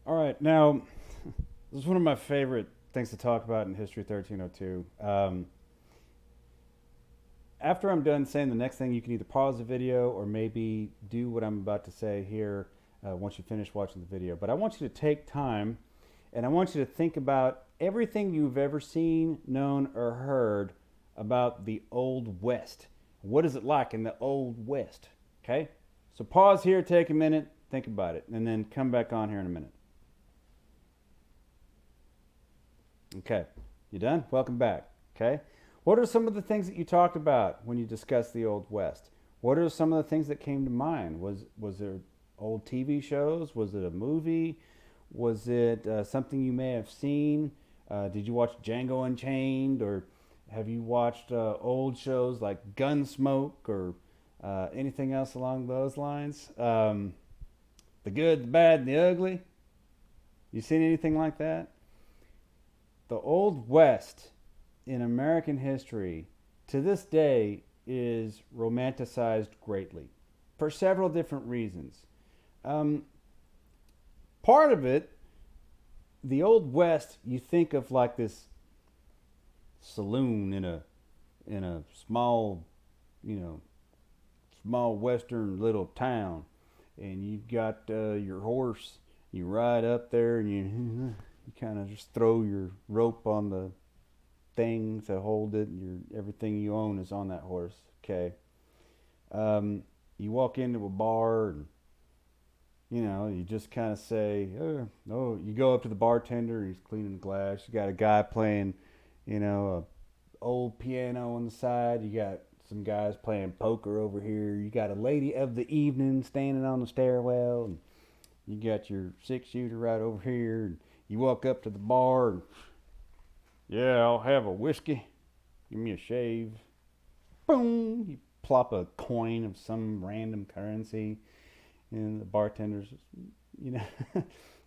All right, now this is one of my favorite things to talk about in History 1302. After I'm done saying the next thing, you can either pause the video or maybe do what I'm about to say here once you finish watching the video. But I want you to take time and I want you to think about everything you've ever seen, known, or heard about the Old West. What is it like in the Old West? Okay? So pause here, take a minute, think about it, and then come back on here in a minute. Okay. You done? Welcome back. Okay. What are some of the things that you talked about when you discussed the Old West? What are some of the things that came to mind? Was there old TV shows? Was it a movie? Was it something you may have seen? Did you watch Django Unchained, or have you watched old shows like Gunsmoke, or anything else along those lines? The Good, the Bad, and the Ugly. You seen anything like that? The Old West in American history to this day is romanticized greatly for several different reasons. Um, Part of it, the Old West, you think of like this saloon in a small, you know, small western little town, and you've got your horse. You ride up there, and you kind of just throw your rope on the thing to hold it. Everything you own is on that horse. Okay. You walk into a bar and you just kind of say, oh, you go up to the bartender. He's cleaning the glass. You got a guy playing, a old piano on the side. You got some guys playing poker over here. You got a lady of the evening standing on the stairwell, and you got your 6 shooter right over here. And you walk up to the bar and, yeah, I'll have a whiskey. Give me a shave. Boom! You plop a coin of some random currency, and the bartender's, you know,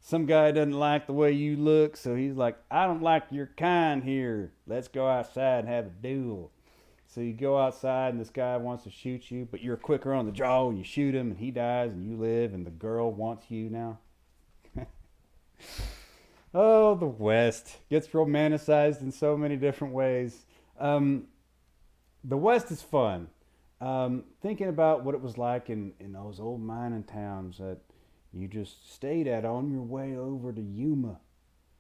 some guy doesn't like the way you look, so he's like, I don't like your kind here. Let's go outside and have a duel. So you go outside, and this guy wants to shoot you, but you're quicker on the draw, and you shoot him, and he dies, and you live, and the girl wants you now. Oh, the West gets romanticized in so many different ways. Um, the West is fun. Thinking about what it was like in those old mining towns that you just stayed at on your way over to Yuma.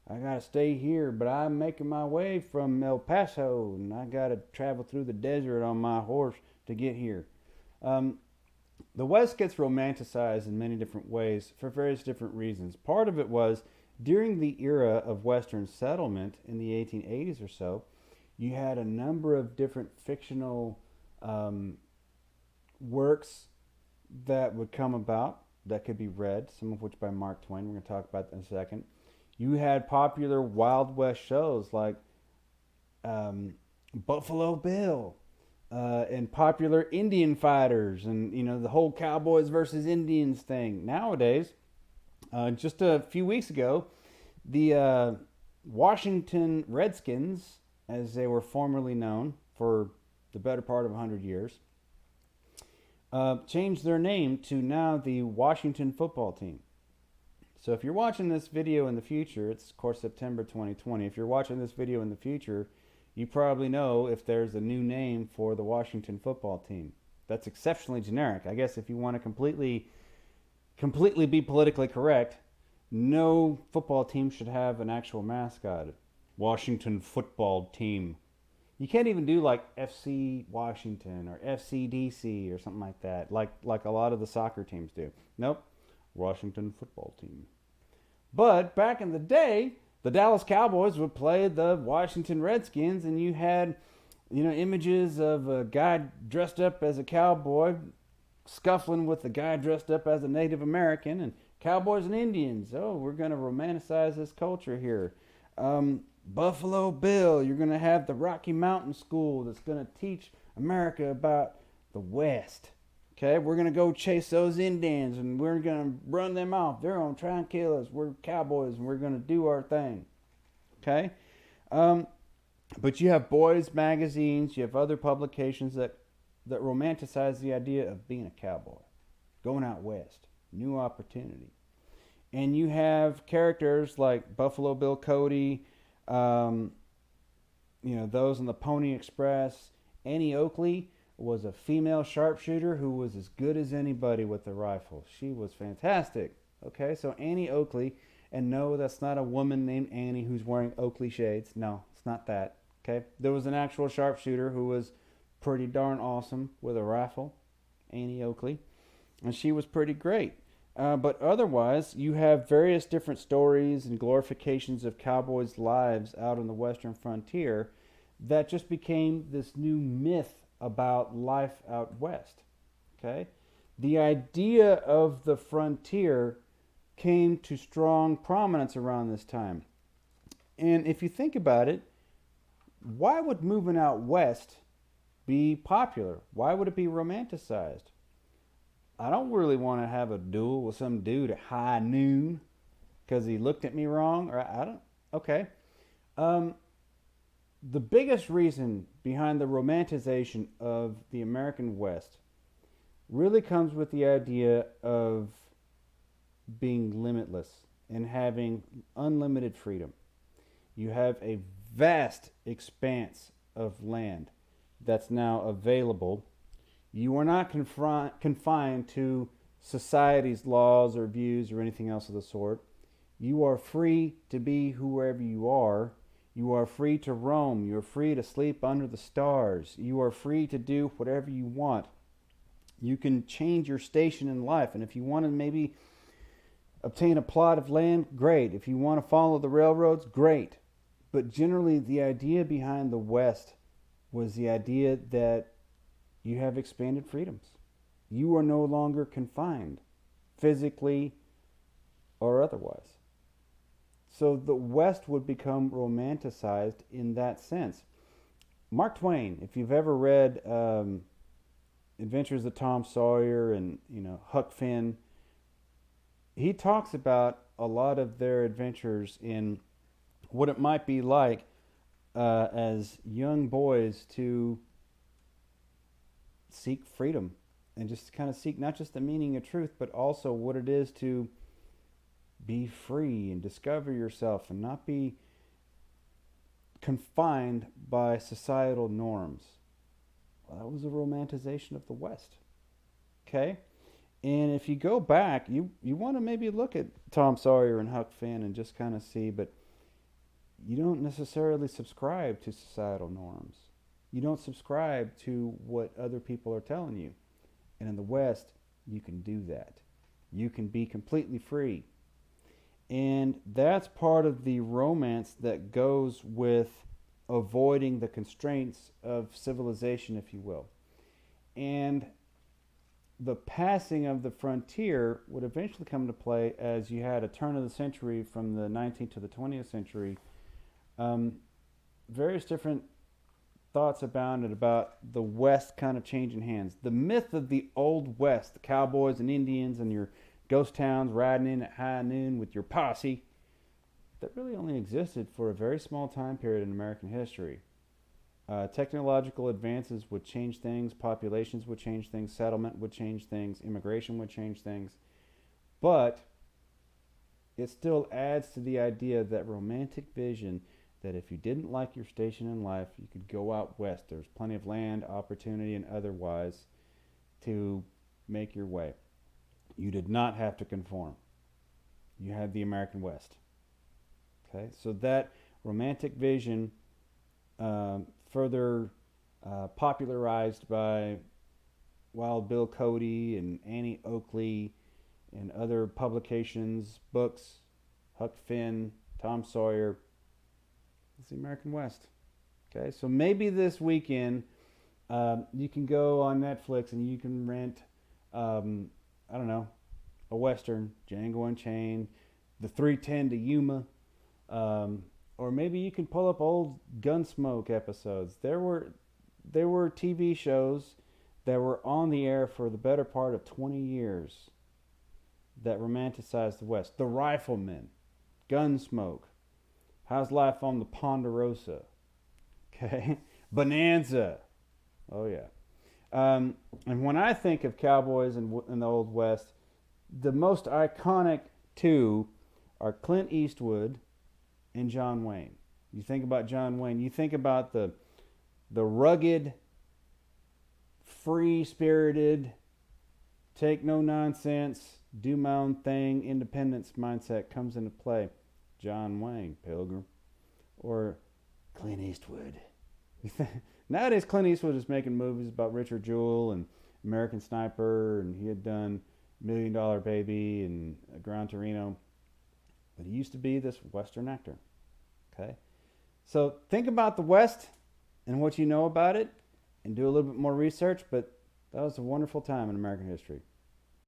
I gotta stay here, but I'm making my way from El Paso, and I gotta travel through the desert on my horse to get here. Um, the West gets romanticized in many different ways for various different reasons. Part of it was during the era of Western settlement in the 1880s or so, you had a number of different fictional um, works that would come about that could be read, some of which by Mark Twain. We're going to talk about that in a second. You had popular Wild West shows like Buffalo Bill, and popular Indian fighters, and the whole Cowboys versus Indians thing. Nowadays, just a few weeks ago, the Washington Redskins, as they were formerly known for the better part of 100 years, changed their name to now the Washington Football Team. So if you're watching this video in the future, it's of course September 2020. If you're watching this video in the future, you probably know if there's a new name for the Washington Football Team. That's exceptionally generic. I guess if you want to completely be politically correct, no football team should have an actual mascot. Washington Football Team. You can't even do like FC Washington or FCDC or something like that, like a lot of the soccer teams do. Nope. Washington Football Team. But back in the day, the Dallas Cowboys would play the Washington Redskins, and you had, images of a guy dressed up as a cowboy scuffling with a guy dressed up as a Native American, and cowboys and Indians. Oh, we're going to romanticize this culture here. Buffalo Bill, you're going to have the Rocky Mountain School that's going to teach America about the West. Okay, we're going to go chase those Indians, and we're going to run them off. They're going to try and kill us. We're cowboys, and we're going to do our thing. Okay? Um, but you have boys' magazines, you have other publications that romanticize the idea of being a cowboy, going out west, new opportunity. And you have characters like Buffalo Bill Cody, um, those in the Pony Express. Annie Oakley was a female sharpshooter who was as good as anybody with a rifle. She was fantastic. Okay, so Annie Oakley, and no, that's not a woman named Annie who's wearing Oakley shades. No, it's not that. Okay, there was an actual sharpshooter who was pretty darn awesome with a rifle, Annie Oakley, and she was pretty great. But otherwise, you have various different stories and glorifications of cowboys' lives out on the western frontier that just became this new myth about life out west. Okay? The idea of the frontier came to strong prominence around this time. And if you think about it, why would moving out west be popular? Why would it be romanticized? I don't really want to have a duel with some dude at high noon because he looked at me wrong, or I don't. Okay. Um, the biggest reason behind the romanticization of the American West really comes with the idea of being limitless and having unlimited freedom. You have a vast expanse of land that's now available. You are not confined to society's laws or views or anything else of the sort. You are free to be whoever you are. You are free to roam. You are free to sleep under the stars. You are free to do whatever you want. You can change your station in life. And if you want to maybe obtain a plot of land, great. If you want to follow the railroads, great. But generally, the idea behind the West was the idea that you have expanded freedoms. You are no longer confined, physically or otherwise. So the West would become romanticized in that sense. Mark Twain, if you've ever read Adventures of Tom Sawyer and Huck Finn, he talks about a lot of their adventures in what it might be like as young boys to seek freedom and just kind of seek not just the meaning of truth, but also what it is to be free and discover yourself and not be confined by societal norms. Well, that was a romanticization of the West. Okay? And if you go back, you want to maybe look at Tom Sawyer and Huck Finn and just kind of see, but you don't necessarily subscribe to societal norms. You don't subscribe to what other people are telling you. And in the West, you can do that. You can be completely free. And that's part of the romance that goes with avoiding the constraints of civilization, if you will. And the passing of the frontier would eventually come into play as you had a turn of the century from the 19th to the 20th century. Various different thoughts abounded about the West kind of changing hands. The myth of the Old West, the cowboys and Indians and your ghost towns riding in at high noon with your posse, that really only existed for a very small time period in American history. Technological advances would change things, populations would change things, settlement would change things, immigration would change things. But it still adds to the idea that romantic vision that if you didn't like your station in life, you could go out west. There's plenty of land, opportunity, and otherwise to make your way. You did not have to conform. You had the American West. Okay, so that romantic vision, further popularized by Wild Bill Cody and Annie Oakley and other publications, books, Huck Finn, Tom Sawyer. It's the American West. Okay, so maybe this weekend you can go on Netflix and you can rent, I don't know, a Western, Django Unchained, the 310 to Yuma, or maybe you can pull up old Gunsmoke episodes. There were TV shows that were on the air for the better part of 20 years that romanticized the West. The Rifleman, Gunsmoke, How's Life on the Ponderosa, okay, Bonanza, oh yeah. And when I think of cowboys in the Old West, the most iconic two are Clint Eastwood and John Wayne. You think about John Wayne, you think about the rugged, free-spirited, take no nonsense, do my own thing, independence mindset comes into play. John Wayne, Pilgrim, or Clint Eastwood. Nowadays, Clint Eastwood is making movies about Richard Jewell and American Sniper, and he had done $1 Million Baby and Gran Torino. But he used to be this Western actor. Okay? So think about the West and what you know about it, and do a little bit more research, but that was a wonderful time in American history.